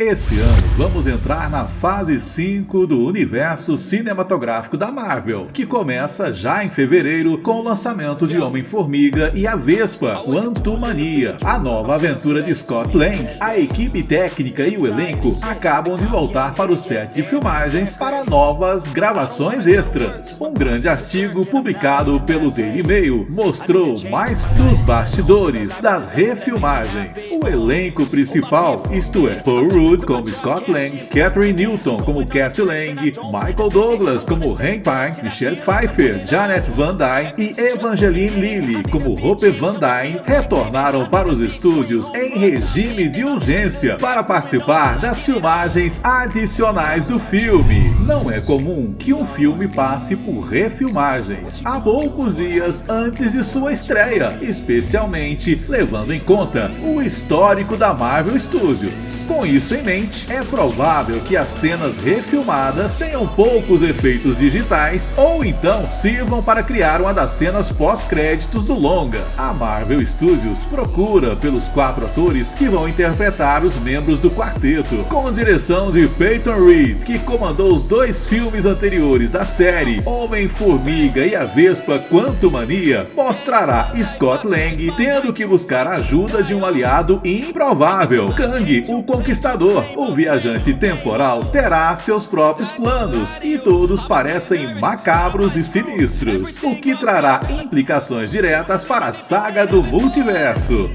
Esse ano vamos entrar na fase 5 do universo cinematográfico da Marvel, que começa já em fevereiro com o lançamento de Homem-Formiga e a Vespa, Quantumania, a nova aventura de Scott Lang. A equipe técnica e o elenco acabam de voltar para o set de filmagens para novas gravações extras. Um grande artigo publicado pelo Daily Mail mostrou mais dos bastidores das refilmagens. O elenco principal, isto é, Paul Rudd como Scott Lang, Catherine Newton como Cassie Lang, Michael Douglas como Hank Pym, Michelle Pfeiffer, Janet Van Dyne e Evangeline Lilly como Hope Van Dyne retornaram para os estúdios em regime de urgência para participar das filmagens adicionais do filme. Não é comum que um filme passe por refilmagens há poucos dias antes de sua estreia, especialmente levando em conta o histórico da Marvel Studios. Com isso em mente, é provável que as cenas refilmadas tenham poucos efeitos digitais ou então sirvam para criar uma das cenas pós-créditos do longa. A Marvel Studios procura pelos 4 atores que vão interpretar os membros do quarteto, com direção de Peyton Reed, que comandou os 2 filmes anteriores da série. Homem-Formiga e a Vespa Quantumania mostrará Scott Lang tendo que buscar a ajuda de um aliado improvável, Kang, o Conquistador. O viajante temporal terá seus próprios planos e todos parecem macabros e sinistros, o que trará implicações diretas para a saga do multiverso.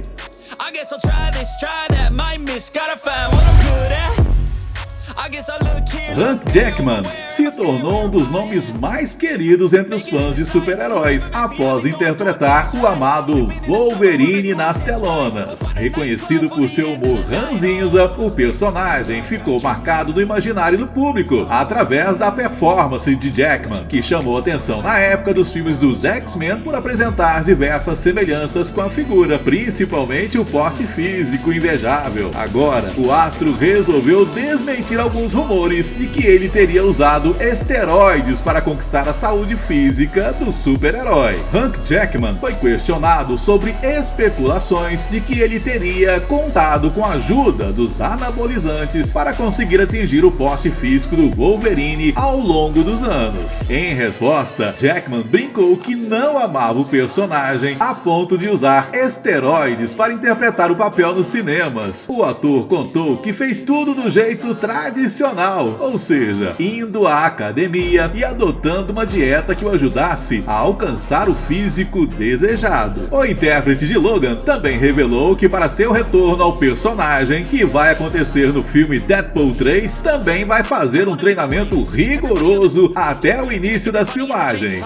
Hugh Jackman se tornou um dos nomes mais queridos entre os fãs de super-heróis após interpretar o amado Wolverine nas telonas. Reconhecido por seu humor ranzinza, o personagem ficou marcado no imaginário do público através da performance de Jackman, que chamou atenção na época dos filmes dos X-Men por apresentar diversas semelhanças com a figura, principalmente o porte físico invejável. Agora, o astro resolveu desmentir alguns rumores de que ele teria usado esteroides para conquistar a saúde física do super-herói. Hugh Jackman foi questionado sobre especulações de que ele teria contado com a ajuda dos anabolizantes para conseguir atingir o porte físico do Wolverine ao longo dos anos. Em resposta, Jackman brincou que não amava o personagem a ponto de usar esteroides para interpretar o papel nos cinemas. O ator contou que fez tudo do jeito tradicional, ou seja, indo à academia e adotando uma dieta que o ajudasse a alcançar o físico desejado. O intérprete de Logan também revelou que para seu retorno ao personagem, que vai acontecer no filme Deadpool 3, também vai fazer um treinamento rigoroso até o início das filmagens.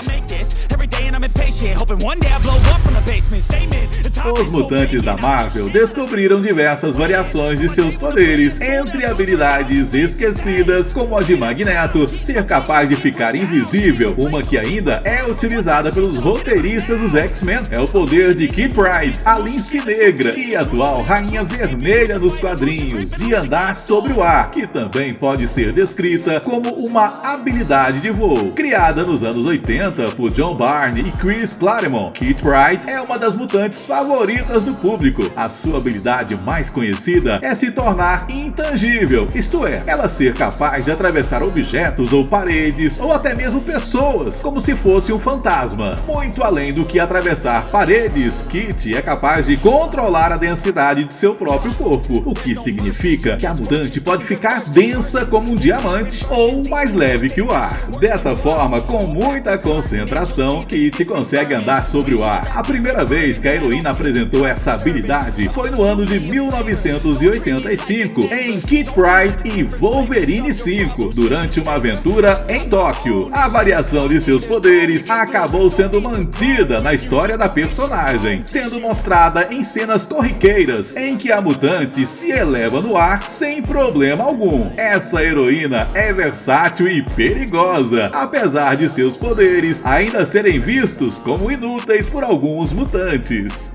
Os mutantes da Marvel descobriram diversas variações de seus poderes, entre habilidades esquecidas, como a de Magneto, ser capaz de ficar invisível, uma que ainda é utilizada pelos roteiristas dos X-Men. É o poder de Kitty Pryde, a Lince Negra e atual Rainha Vermelha nos quadrinhos, de andar sobre o ar, que também pode ser descrita como uma habilidade de voo. Criada nos anos 80 por John Byrne e Chris Claremont, Kitty Pryde é uma das mutantes favoritas do público. A sua habilidade mais conhecida é se tornar intangível, isto é, ela ser capaz de atravessar objetos ou paredes ou até mesmo pessoas, como se fosse um fantasma. Muito além do que atravessar paredes, Kitty é capaz de controlar a densidade de seu próprio corpo, o que significa que a mutante pode ficar densa como um diamante ou mais leve que o ar. Dessa forma, com muita concentração, Kitty consegue andar sobre o ar. A primeira vez que a heroína apresentou essa habilidade foi no ano de 1985, em Kitty Pryde e Wolverine 5, durante uma aventura em Tóquio. A variação de seus poderes acabou sendo mantida na história da personagem, sendo mostrada em cenas corriqueiras em que a mutante se eleva no ar sem problema algum. Essa heroína é versátil e perigosa, apesar de seus poderes ainda serem vistos como inúteis por alguns mutantes.